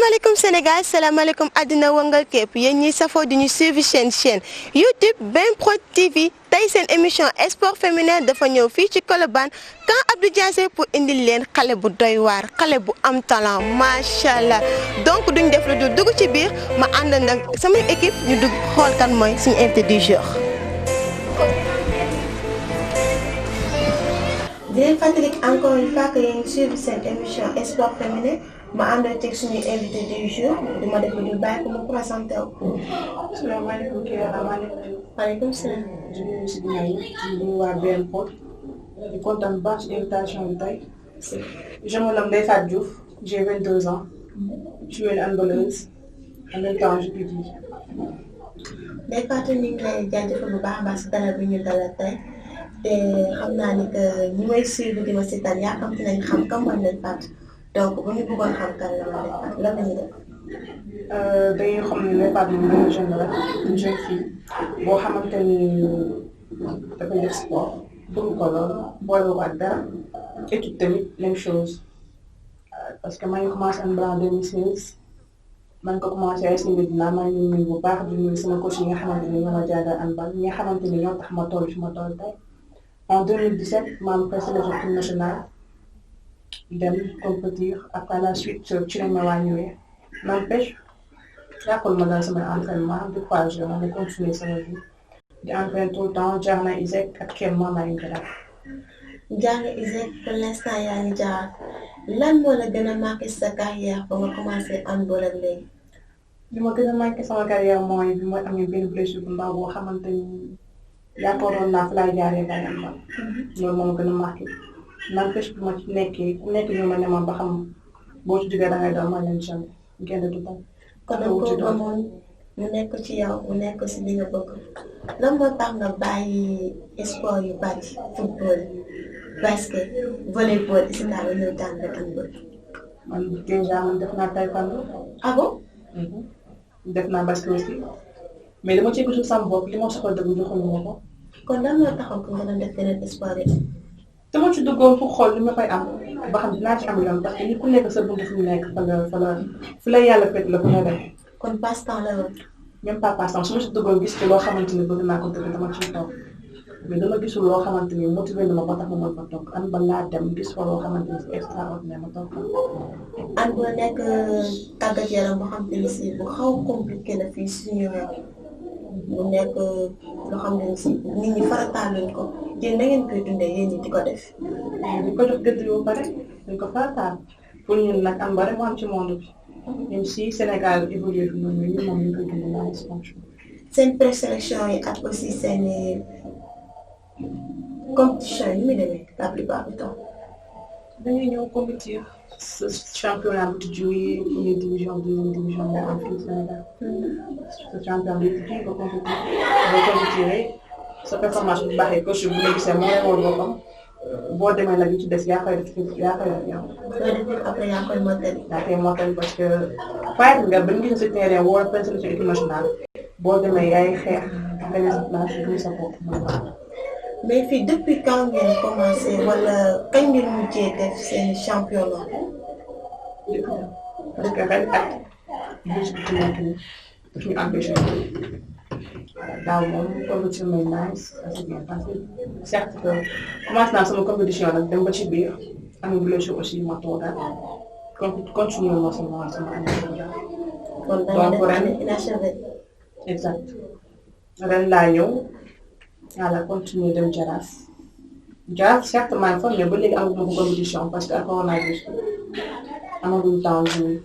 salaamaaleykum Sénégal salaamaaleykum àddina wangal képp yéen ñi safoo di ñu suivre chaîne YouTube Bprod TV tey seen émission sport féminin dafa ñëw fii ci Colobane Camp Abdou Diassé pour indil leen xale bu doy waar xale bu am talent macha allah donc duñ def lu dul dugg ci biir ma ànd nag sama équipe ñu dugg xool kan mooy suñu invité du jour. di leen fàttali encore une fois que yéen ngi suivre seen émission sport féminin. ma ànd ak suñu invité du jour di ma def lu bàyyi ko mu présenté wu. asalaamaaleykum kii maaleykum salaam. je suis si di waa Bprod di kontaan bu baax ci invitation bi tey. je me nomme Ndeye Fatou Diouf j'ai 22 ans je suis une handballeuse en même temps je peux dire. Ndeye Fatou ñu ngi lay jaajëfal bu baax a baax si dalal bi ñu dalal tey te xam naa ni que ñi may suivre di ma seetaan yaa xam te nañ xam kan mooy Ndeye Fatou. donc bu ñu bëggoon xam kan la ma def lan la ñuy def. dañuy xam ne Ndeye Fatou moom benn jeune la une jeune fille boo xamante ni dafay def sport bëgg ko lool boole ko ak dara étude tamit même chose parce que maa ngi commencé handball en 2016 maa ngi ko commencé ay si Medina maa ngi nuyu bu baax di nuyu sama coach yi nga xamante ni ñoo ma jàngal handball ñi nga xamante ni ñoo tax ma toll fi ma toll tey en 2017 maa ngi présélectionné équipe nationale. dem compétir après la suite ci lañ ma wàññiwee n'empêche yàqul ma daal samay entraînement du fois je ma continuer sama vie di entraîner tout le temps jaar na ISEC actuellement maa ngi jëlaat. jaar nga ISEC pour l'instant yaa ngi jaar lan moo la gën a marqué sa carrière ba nga commencé handball ak léegi. li ma gën a marqué sama carrière mooy bi ma amee benn blessure bu ndaw boo xamante ni yaakaaroon naa fi laay jaaree bàyyi handball. loolu moo ma gën a marqué. n'empêche bi ma ci nekkee ku nekk ñu ma ne ma ba xam boo ci jógee da ngay daw ma leen jamais génn du tam. kon nag boo amoon mu nekk ci yow mu nekk si li nga bëgg lan moo tax nga bàyyi sport yu bari football basket volleyball si daal la ñuy tànn handball. man déjà man def naa taekwondo. ah bon. def naa basket aussi mais dama ci gisul sama bopp li ma soxla dëgg joxuñu ma ko. kon lan moo taxaw pour nga doon def beneen sport yi. dama ci duggoon pour xool li ma fay am ba xam dinaa ci am yoon parce que ni ku nekk sa buntu fu mu nekk fa la yàlla fekk la ko nga def. kon passe-temps la woon. même pas passe-temps su ma ci duggoon gis ci loo xamante ni bëgg naa ko dëgg dama ciy toog mais dama gisul loo xamante ni motivé na ma ba tax ma mën fa toog an ba laa dem gis fa loo xamante ni c'est extraordinaire ma toog fa. an boo nekk tàggat yaram boo xamante ni si bu xaw compliqué la fii suñu mu nekk loo xam ne si nit ñi farataaluñ ko yéen na ngeen koy dundee yéen ñi di ko def. di ko jox gëdd yoo pare dañ ko farataal pour ñun nag am ba rek mu am ci monde bi même si Sénégal évolué fi noonu ñun moom ñu koy dund naa franchement. seen présélection yi ak aussi seen compétition yi muy demee la plupart du temps. dañuy ñëw compétir ce championnat bu tijji yi première division deuxième division moo am fii Sénégal. ce championnat bi tijji nga compétir boo compétiree sa performance bu baaxee coach bu la gisee moo lay woon boppam boo demee nag li ci des yaa koy def yaa koy def yow. soo defee après yaa koy mottali. yaa koy mottali parce que fayet nga ba ñu gis si terrain woo présélection équipe nationale boo demee yaay xeex gagné sa place gagné sa bopp mais fii depuis quand ngeen commencé wala kañ ngeen mujjee def seen championnat. parce que ren at bés bu ci nekk nii daf ñu empêché daaw moom compétition may nice ça s'est bien passé certes que commencé naa sama compétition nag dem ba ci biir am blessure aussi ma toogaat continuer ma sama année kon da nga def année inachevé. exact ren laa ñëw voilà continuer dem Jaraaf certes maa ngi fa mais ba léegi amaguma ko compétition parce que ak coronavirus amaguñ temps jouer.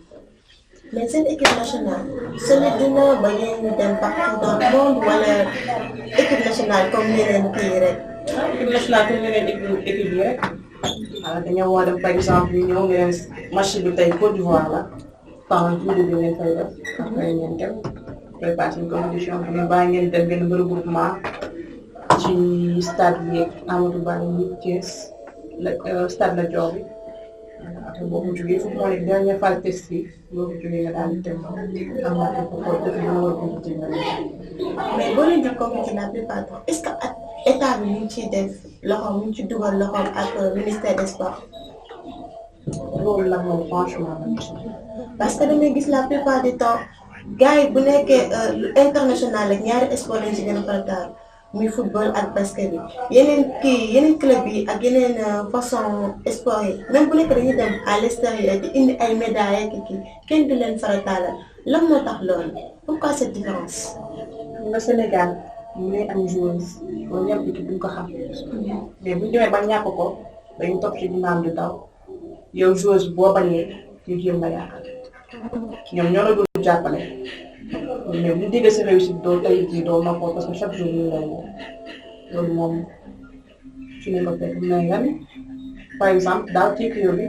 mais seen équipe nationale solide dina ba yéen ñu dem partout dans le monde wala équipe nationale comme yeneen kii rek. équipe nationale comme yeneen équipe yi rek voilà dañoo war a dem par exemple ñu ñëw ngeen match bi tey Côte d'Ivoire la pendant jour bi ngeen fay def après ngeen dem préparer seen compétition bi ngeen bàyyi ngeen dem ngeen bëri groupement ci stade bi Amadou Ba yi Thiès stade la Dior bi après boo ko jógee fu mu nekk dernière phase test yi boo ko jógee nga daal di dem am na ko xool dëkk bi nga war a compétir nga mais boo leen di compétir la plupart du temps est-ce que ak état bi ñu ngi ciy def loxoom ñu ngi ci dugal loxoom ak ministère des sports. loolu la moom franchement. parce que damay gis la plupart du temps gars yi bu nekkee lu international ak ñaari sport lañ ci gën a farataal muy football ak basket bi yeneen club yi ak yeneen façon sport yi même bu nekk dañuy dem à l'extérieur di indi ay médailles ak kii kenn du leen farataalal lan moo tax loolu pourquoi cette différence. nga Sénégal mu ngi am joueuse loolu ñëpp équipe duñ ko xam mais bu ñu demee ba ñàkk ko dañu topp ci ginnaaw di daw yow joueuse boo bañee ñu jéem la yàqal ñoom ñoo la doon jàppale mais bu ñu déggee sa réussite doo tey jii doo noppoo parce que chaque jour ñu lay woo loolu moom su ne ko fekk na nga ni par exemple daaw ci kii bi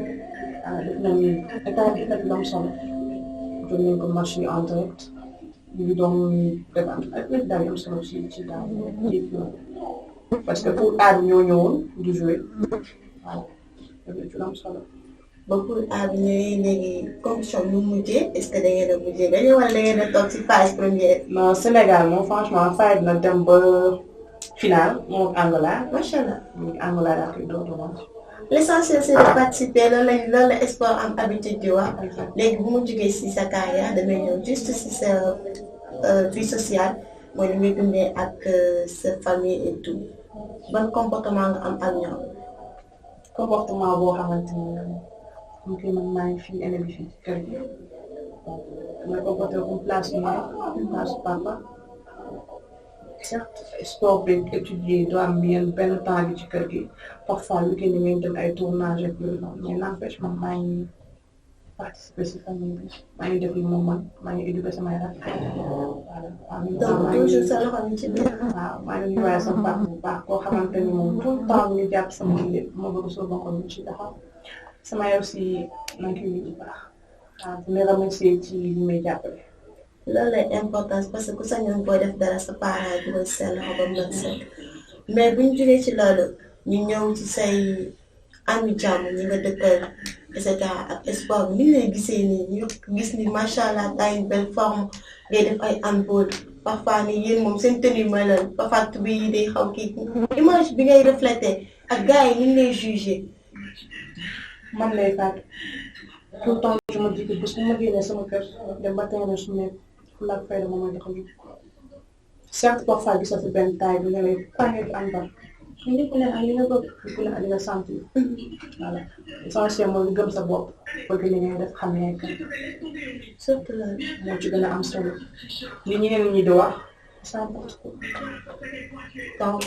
def nañu état bi def am solo jot nañ ko match yi en direct ñu ngi doon def ak daal am solo ci daaw ci parce que pour aar ñoo ñëwoon di jouer voilà def am solo. ba pour aar ñëwee léegi compétition bi mu mujjee est-ce que da ngeen a mujjee dañoo wala da ngeen a toog ci phase première. non Sénégal moom franchement fayit na dem ba final moom ak Angola. macha allah moom ak Angola daa koy doon doon. l'essentiel c'est de participer loolu la sport am habitude di wax léegi bu mu jógee ci sa carrière damay ñëw juste ci sa vie sociale mooy li muy dundee ak sa famille et tout ban comportement nga am ak ñoom. comportement boo xamante ni man maa ngi fi ene bi fii ci kër gi damay comporté comme place mère place papa certes sport bi étudier doo am benn temps bi ci kër gi parfois week-end yi ngeen dem ay tournage ak yooyu noonu mais n'empêche man maa ngi participer si famille bi maa ngi def li mu mën maa ngi éduquer samay rakk donc toujours sa loxo mi ci biir. waaw maa ngi nuyuwaale sama papa bu baax koo xamante ni moom tout le temps ñu jàpp sama lépp ma bëgg soo ko ñu ci taxaw sama yaay aussi maa ngi koy bu baax waaw di la remercier ci li may jàppale. loolu lay importance parce que ku sañoon boo def dara sa parent dugal seen loxo ba mu set mais bu ñu jógee ci loolu ñu ñëw ci say ami jàmm ñi nga dëkkal et cetera ak sport bi ni lay gisee nii ñu gis ni macha allah t'as une belle forme ngay def ay handball parfois ni yéen moom seen tenue mooy loolu parfois bi yi day xaw kii image bi ngay refléter ak gars yi ni ñu lay juger. man lay faat tout le temps je me dis que bés bu ma génnee sama kër dem ba terrain su nekk fulla ak fayda moom mooy tax a jóg certes parfois gis nga fi benn taay bi nga lay pàññee di am ba ñu nekk leen ak li nga bëgg ñu ko leen ak li nga sentir voilà essentiel mooy gëm sa bopp bëgg li ngay def xam ne surtout loolu moo ci gën a am solo li ñeneen ñi di wax ça importe peu. donc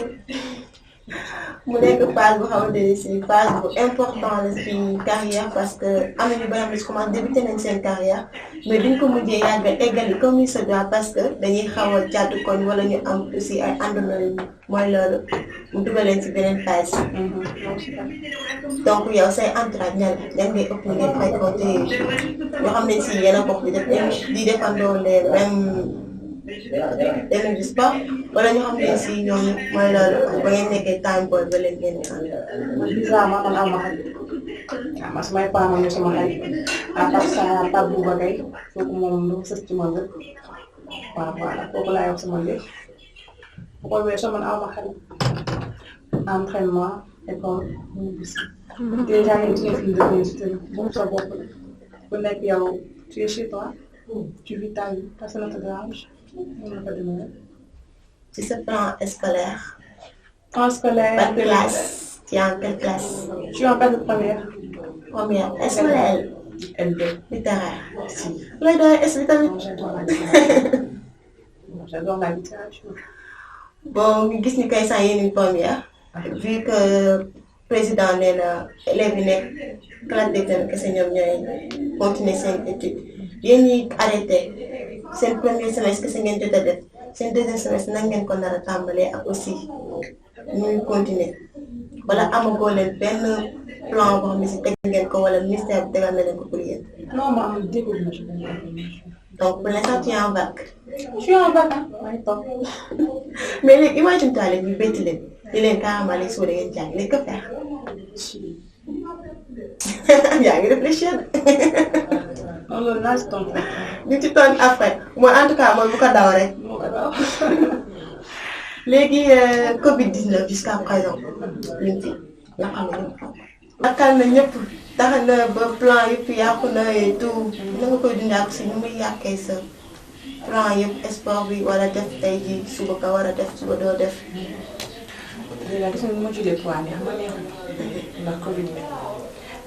mu nekk phase bu xamante ni si phase bu important la si carrière parce que am na ñu bëri am na si commencé débuté nañ seen carrière mais duñ ko mujjee yàgg eggali comme il se doit parce que dañuy xaw a jàddu koñ wala ñu am aussi ay àndandoo mooy loolu mu dugal leen si beneen phase. donc yow say entourage ñan ngay ëpp ngeen fréquenté yoo xam ne si yéen a bokk di defandoo les mêmes du sport wala ñu xam ne si ñoom mooy loolu ba ngeen nekkee time boy ba leen ngeen di ànd. man bizarrement man am ma xarit waaw samay parents ñu sama xarit à part ça Pape Bouba Gueye kooku moom dafa sës ci man rek waaw voilà kooku laay wax sama lépp bu ko weesoo man aw ma xarit entraînement école ñu gis déjà yéen ci ngeen fi université moom sa bopp la ku nekk yow tu es chez toi tu vis ta vie personne ne te dérange mën na ko demee. ci sa plan scolaire. plan scolaire. Par classe. Tu es en quelle classe? Je suis en classe de première. Première. Est-ce que la L2. Littéraire. Si. Looy doon est-ce que tamit. J'adore la littérature. Bon ñu gis ni kay sax yéen première. Vu que président nee na élèves yi nekk classe d'examen kese ñoom ñooy continuer seen étude yéen ñi arrêté seen premier semestre kese ngeen jot a def seen deuxième semestre nan ngeen ko nar a tàmbalee ak aussi ñuy continuer wala amagoo leen benn plan boo xam ne si teg ngeen ko wala ministère bi tegal na leen ko pour yéen. Non, ma am déglu na ci benn. Donc pour l'instant tu es en vac. Je suis en vacances. maa ngi toog. Mais léegi imagine toi léegi ñu bétti leen di leen carrément léegi suba da ngeen jàng léegi que faire. yaa ngi réfléchir. non loolu naa si tontu rek. ñu ci tontu après mooy en tout cas mooy bu ko daw rek. moo ko daw. léegi Covid 19 jusqu'à présent ñu ngi fi nga xam ne ñëpp. nakal na ñëpp tax na ba plan yëpp yàqu na et tout na nga koy dundee ak si nu muy yàqee sa plan yëpp sport bi wala def tey jii suba ka war a def suba doo def. léegi nag gis nga ni ma jëlee poids neex ma neexul ndax Covid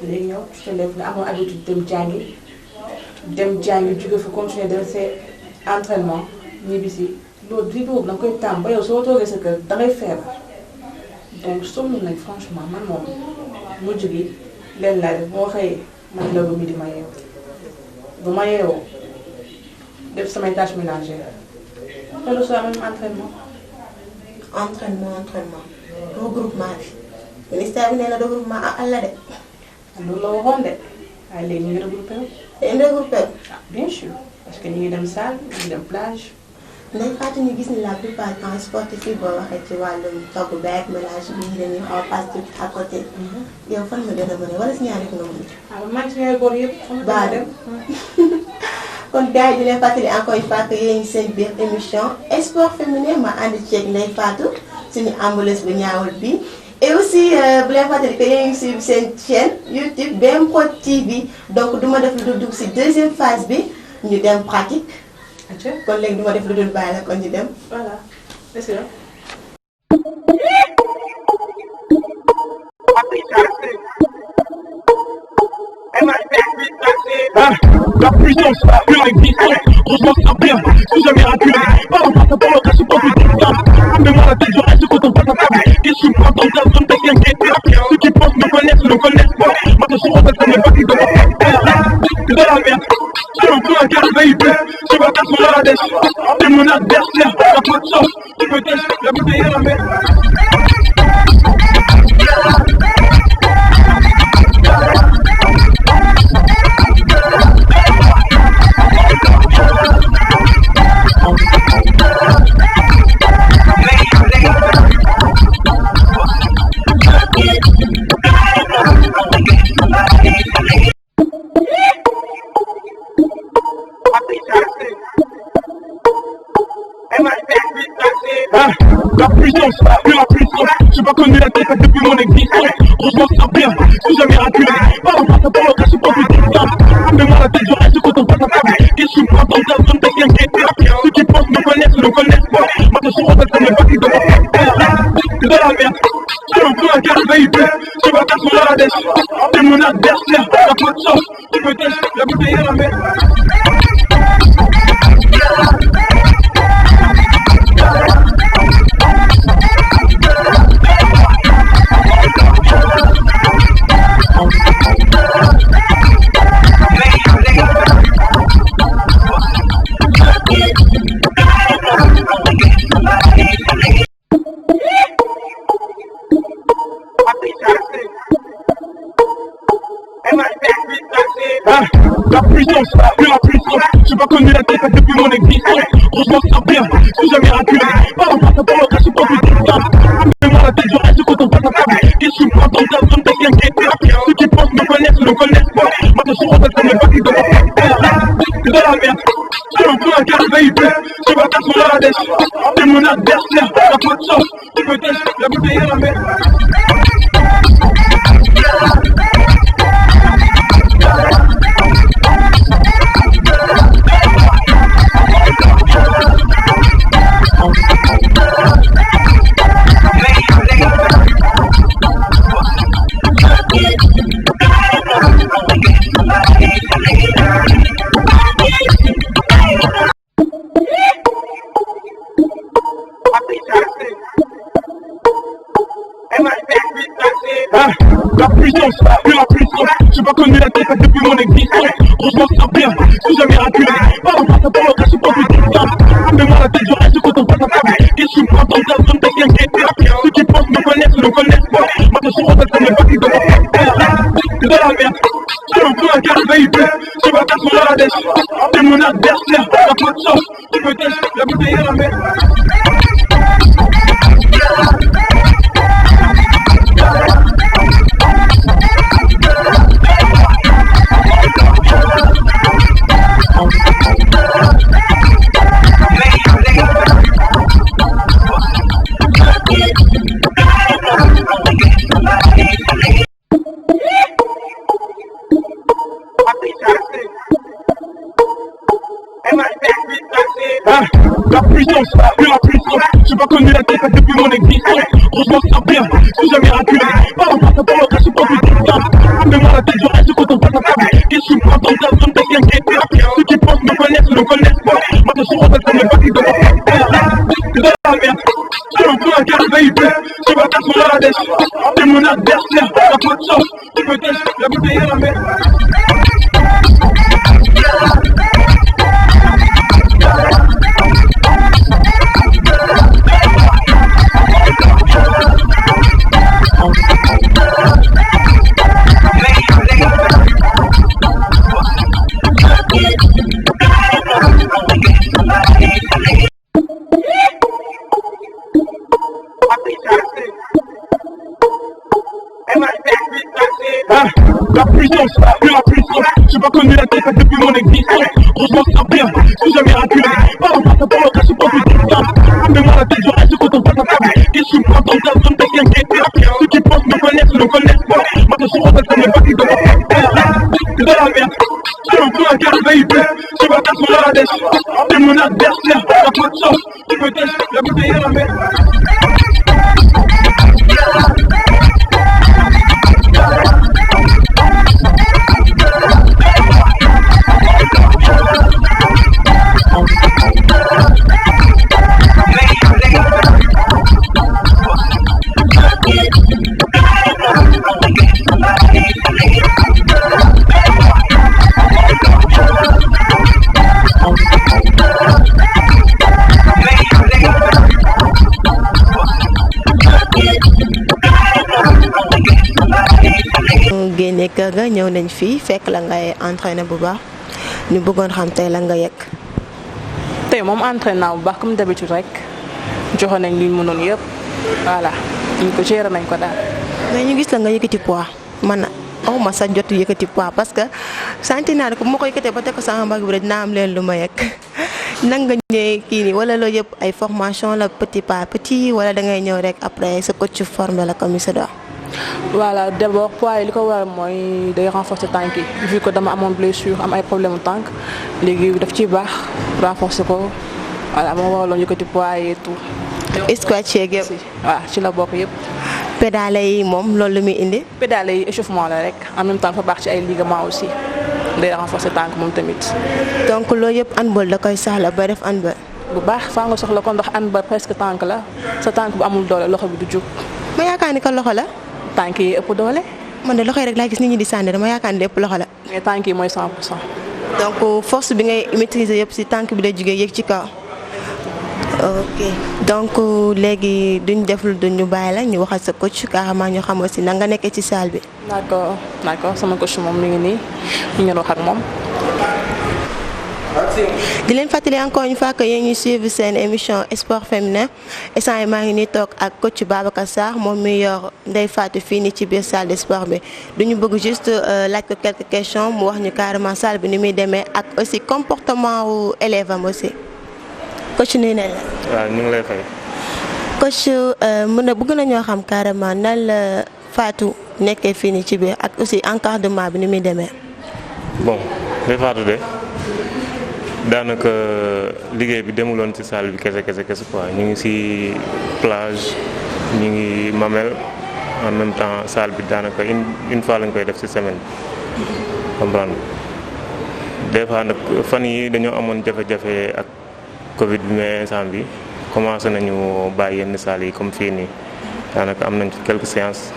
bi léegi ñëw ci lève nga amoon habitude dem jàngi jóge fa continuer de ses entraînement ñibbi si loolu di boobu da nga koy tàmm ba yow soo toogee sa kër dangay feebar donc sonn nañ franchement man moom mujj gi leen laa def boo xëyee man la ba midi ma yeewu bu ma yeewoo def samay tâches ménagères te le soir même entraînement. entraînement regroupement bi ministère bi nee na regroupement àll de. loolu la waxoon de waaye léegi ñu ngi regroupé wu. dañu regroupé wu. ah bien sûr parce que ñu ngi dem salle ñu ngi dem plage. Ndeye Fatou ñu gis ni la plupart du temps sportif yi boo waxee ci wàllum togg beeg ménage bi dañuy xaw a passe tout à côté. yow fan nga gën a mën a wala si ñaari nga mën ah man maa ngi si ñaari boor yëpp. baa dem kon gars yi di leen fàttali encore une fois que yéen ngi seen biir émission sport féminin ma ànd ceeg Ndeye Fatou suñu ambuleuse bu ñaawul bi. et aussi bu leen fàttali que yéen ngi suivre seen chaîne YouTube BM Prod TV donc du ma def lu dul dugg si deuxième phase bi ñu dem pratique. kon léegi du ma def lu dul bàyyi la kon ñu dem. voilà c'est sûr. La puissance, plus l'existence, heureusement ça bien, si jamais raculé, pas en face à ton cas, c'est pas plus distance. Mets-moi la tête, je reste quand on passe à table. Qu'est-ce que tu prends ton gaz, zone, t'es inquiété. Ceux qui pensent me connaissent, ne connaissent pas. Maintenant, je rentre comme une partie de ma tête. C'est de la merde, c'est un peu un cas de VIP. Tu vas casser la dèche, t'es mon adversaire, y'a pas de chance. Tu peux tester, la bouteille à la mer. La puissance, plus la puissance, j'ai pas connu la tête depuis mon existence. Heureusement ça bien, si jamais raculé, pas en face à ton cas, c'est pas plus distance. Mets-moi la tête, je reste quand on passe à table. Qu'est-ce que tu prends ton gaz, zone, t'es inquiété. Ceux qui pensent me connaissent, ne connaissent pas. Maintenant, je rentre comme une partie de ma tête. C'est de la merde, c'est un peu un cas de VIP. Tu vas casser la dèche, t'es mon adversaire, y'a pas de chance. Tu peux tester, la bouteille à la mer. La puissance, plus la puissance, j'ai pas connu la tête depuis mon existence. Heureusement ça bien, si jamais raculé, pas en face à ton cas, c'est pas plus distance. Mets-moi la tête, je reste quand on passe à table. Qu'est-ce que tu prends ton gaz, zone, t'es inquiété. Ceux qui pensent me connaissent, ne connaissent pas. Maintenant je rentre comme une partie de ma tête. C'est de la merde, c'est un peu un cas de VIP. Tu vas casser la dèche, t'es mon adversaire, y'a pas de chance. Tu peux tester, la bouteille à la mer. La puissance, plus la puissance, j'ai pas connu la tête depuis mon existence. Heureusement ça bien, si jamais raculé, pas en face à ton cas, c'est pas plus distance. Mets-moi la tête, je reste quand on passe à table. Qu'est-ce que tu prends ton gaz, zone, t'es inquiété. Ceux qui pensent me connaissent, ne connaissent pas. Maintenant je rentre comme une partie de ma tête. C'est de la merde, c'est un peu un cas de VIP. Tu vas casser la dèche, t'es mon adversaire, y'a pas de chance. Tu peux tester, la bouteille à la mer. pas connu la tête depuis mon existence. Franchement ça bien, je suis jamais raculé. Pas en passant par le cas, je suis pas plus de mais moi la tête je reste quand on passe à table. Et je suis pas dans ta zone, t'es bien guetté. Ceux qui pensent me connaissent ne connaissent pas. Moi je suis rentré comme les parties de ma terre. C'est de la merde, je suis un peu un carabéipe. Je vais t'asseoir sur la dèche. T'es mon adversaire, y'a pas de chance. Tu peux tèche, la bouteille est la mer. La puissance, de la puissance, j'ai pas connu la tête depuis mon existence. Franchement ça bien, je suis jamais raculé. Pas en passant par le cas, je suis pas plus de mais moi la tête je reste quand on passe à table. Et je suis pas dans ta zone, t'es bien guetté. Ceux qui pensent me connaissent ne connaissent pas. Moi je suis rentré comme les parties de ma terre. C'est de la merde, je suis un peu un carabéipe. Je vais t'asseoir sur la dèche. T'es mon adversaire, y'a pas de chance. Tu peux tèche, la bouteille est la mer. génne kër ga ñëw nañ fii fekk la ngay entraîné bu baax ñu bëggoon xam tey la nga yegg. tey moom entraîné naa bu baax comme d'habitude rek joxe nañ li ñu mënoon yëpp voilà ñu ko gérer nañ ko daal. mais ñu gis la nga yëkkati poids man aw ma sa jot yëkkati poids parce que santi naa ne ko bu ma ko yëkkatee ba teg ko sama mbagg bi rek dinaa am leen lu ma yegg nan nga ñëwee kii nii wala loolu yëpp ay formation la petit pas petit wala da ngay ñëw rek après sa coach formé la comme il se doit. voilà d'abord poids yi li ko waral mooy day renforcer tànk yi vu que dama amoon blessure am ay problème mu tànk léegi daf ciy baax renforcer ko voilà moo waraloon yëkkati poids yi et tout. squat yeeg yëpp. waaw ci la bokk yëpp. pédale yi moom loolu lu muy indi. pédale yi échauffement la rek en même temps dafa baax ci ay ligaments aussi day renforcer tànk moom tamit. donc loolu yëpp handball da koy soxla ba def handball. bu baax faa nga soxla ko ndax handball presque tànk la sa tànk bu amul doole loxo bi du jóg. ma yaakaar ni ko loxo la. tànk yi ëpp doole. man de loxo yi rek laa gis nit ñi di sànni dama yaakaar ni lépp loxo la. mais tànk yi mooy 100%. donc force bi ngay maîtriser yëpp ci tànk bi lay jógee yéeg ci kaw. ok donc léegi duñ def lu duñ ñu bàyyi la ñu waxal sa coach carrément ñu xam aussi na nga nekkee ci salle bi. d'accord sama coach moom mi ngi nii ñu ngi wax ak moom. di leen fàttali encore une fois que yéen ñuy suivre seen émission sport féminin instant yi maa ngi nii toog ak coach Babacar Sarr moom mi yor Ndeye Fatou fii nii ci biir salle de sport bi duñu bëgg juste laaj ko quelques questions mu wax ñu carrément salle bi ni muy demee ak aussi comportement wu élève am aussi coach nuyu nañ la. waaw ñu ngi lay fay. coach bëgg nañoo xam carrément nan la Fatou nekkee fii nii ci biir ak aussi encadrement bi ni muy demee. bon Ndeye Fatou de. daanaka liggéey bi demuloon ci salle bi kese quoi ñu ngi ci plage ñu ngi Mamel en même temps salle bi daanaka une fois lañ koy def ci semaine bi comprendre des fois nag fan yi dañoo amoon jafe-jafe ak Covid bi mais instant bi commencé nañu bàyyi yenn salle yi comme fii nii daanaka am nañ ci quelques séances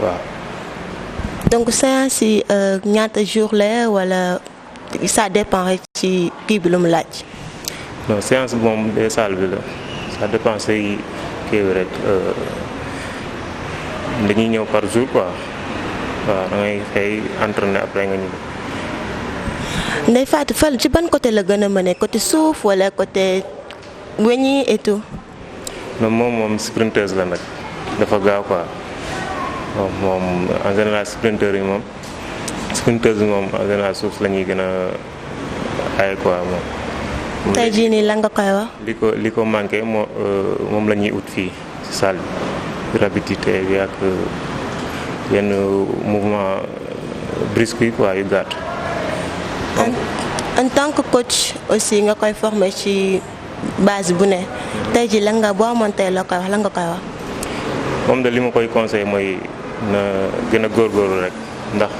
waaw. donc séance yi ñaata jour la wala. ça dépend rek ci kii bi lu mu laaj. non séance bi moom de salle bi la ça dépend say kii bi rek dañuy ñëw par jour quoi waaw da ngay xëy entraîner après nga ñibbi. Ndeye Fatou Fall ci ban côté la gën a mëne côté suuf wala côté weñ yi et tout. non moom sprinteuse la nag dafa gaaw quoi moom en général sprinteur yi moom. sprinteuse moom en général suuf la ñuy gën a ay quoi moom. tey jii nii lan nga koy wax. li ko manqué moom la ñuy ut fii ci salle bi rapidité bi ak yenn mouvement brusque yi quoi yu gàtt. en tant que coach aussi nga koy former ci base bu ne tey ji lan nga boo amoon tey loo koy wax lan nga koy wax. moom de li ma koy conseillé mooy na gën a góorgóorlu rek ndax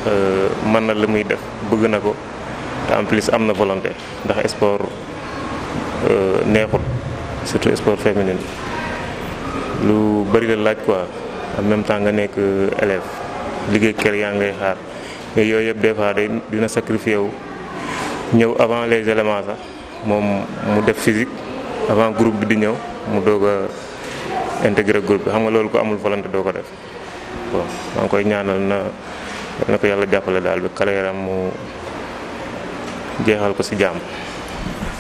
mën na li muy def bëgg na ko te en plus am na volonté ndax sport neexut surtout sport féminin lu bari la laaj quoi en même temps nga nekk élève liggéey kër yaa ngay xaar mais yooyu yëpp des fois dina sacrifié wu ñëw avant les éléments sax moom mu def physique avant groupe bi di ñëw mu doog a intégré groupe bi xam nga loolu ko amul volonté doo ko def bon maa ngi koy ñaanal na ko yàlla jàppale daal bi carrière am mu jeexal ko ci jàmm.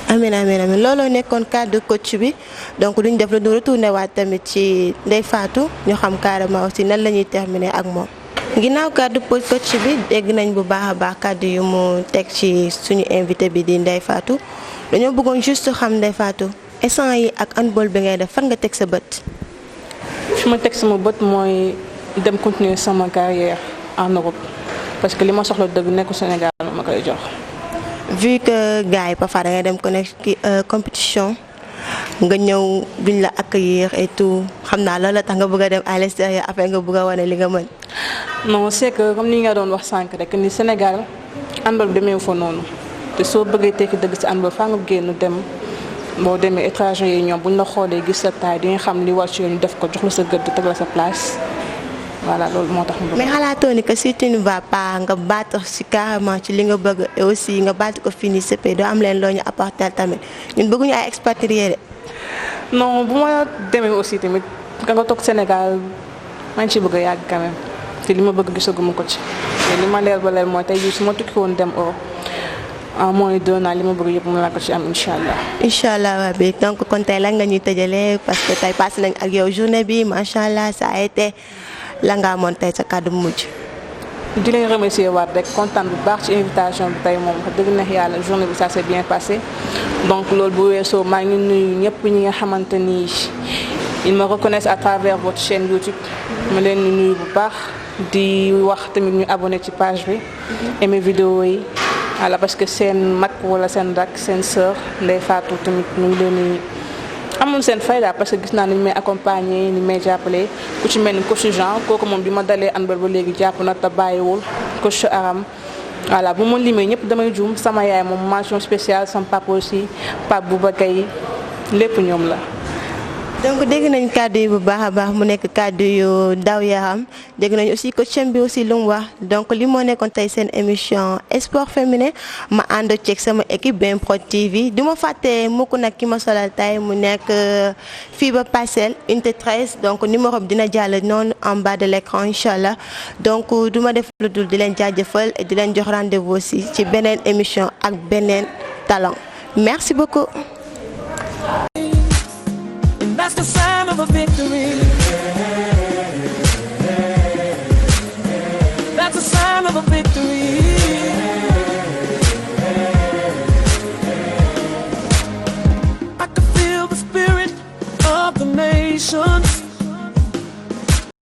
amiin amiin amiin looloo nekkoon cadre coach bi donc duñ def lu du retourné waat tamit ci Ndeye Fatou ñu xam carrément aussi nan la ñuy terminer ak moom. ginnaaw cadre coach bi dégg nañ bu baax a baax cadre yu mu teg ci suñu invité bi di Ndeye Fatou dañoo bëggoon juste xam Ndeye Fatou instant yi ak handball bi ngay def fan nga teg sa bët. fi ma teg sama bët mooy dem continuer sama carrière en Europe parce que li ma soxla dëgg nekku Sénégal ma koy jox. vu que gars yi parfois da ngay dem compétition nga ñëw duñ la accueillir et tout xam naa loolu la tax nga bëgg a dem à l'extérieur après nga bëgg a wane li nga mën. non c'est que comme ni nga doon wax sànq rek ni Sénégal handball bi demee fa noonu te soo bëggee tekki dëgg ci handball faa nga génn dem boo demee étranger yi ñoom buñ la xoolee gis sa taille di nga xam li war ci yoon ñu def ko jox la sa gëdd teg la sa place. voilà loolu moo tax mais xalaatoo ni que si tu ne vas pas nga battre si carrément ci li nga bëgg et aussi nga battre ko fini CP doo am leen loo ñu apporter tamit ñun bëgguñu ay expatriés de. non bu ma demee aussi tamit nga toog Sénégal maa ngi ciy bëgg a yàgg quand même te li ma bëgg gisaguma ko ci mais li ma leer ba leer mooy tey jii su ma tukki woon dem Europe en moins de 2 ans li ma bëgg yëpp mën naa ko ci am incha allah. incha allah waaw donc kon tey lan nga ñuy tëjalee parce que tey passé nañ ak yow journée bi macha allah ça a été. la nga amoon tey sa kàddu mujj. di leen remercier waat rek kontaan bu baax ci invitation bi tey moom wax dëgg neex yàlla journée bi ça s'est bien passé donc loolu bu weesoo maa ngi nuyu ñëpp ñi nga xamante ni ils me reconnaissent à travers votre chaîne YouTube ma leen di nuyu bu baax di wax tamit ñu abonné ci page bi aimer vidéo yi voilà parce que seen mag wala seen rak seen sœur Ndeye Fatou tamit ñu ngi leen di amul seen fayda parce que gis naa ni ñu may accompagner ni may jàppale ku ci mel ni coach Jean kooku moom bi ma dalee handball ba léegi jàpp na te bàyyiwul coach Aram voilà bu ma limee ñëpp damay juum sama yaay moom mention spéciale sama papa aussi Pape Bouba Gaye lépp ñoom la. donc dégg nañ kàddu yi bu baax a baax mu nekk kàddu yu daw yaram dégg nañ aussi coach bi aussi lu mu wax donc li moo nekkoon tey seen émission sport féminin ma ànd ceeg sama équipe BeMPro TV du ma fàtte mukk nag ki ma solal tey mu nekk fii ba Parcelles unité 13 donc numéro bi dina jàll noonu en bas de l'écran incha allah donc du ma def lu dul di leen jaajëfal et di leen jox rendez-vous aussi ci beneen émission ak beneen talent merci beaucoup.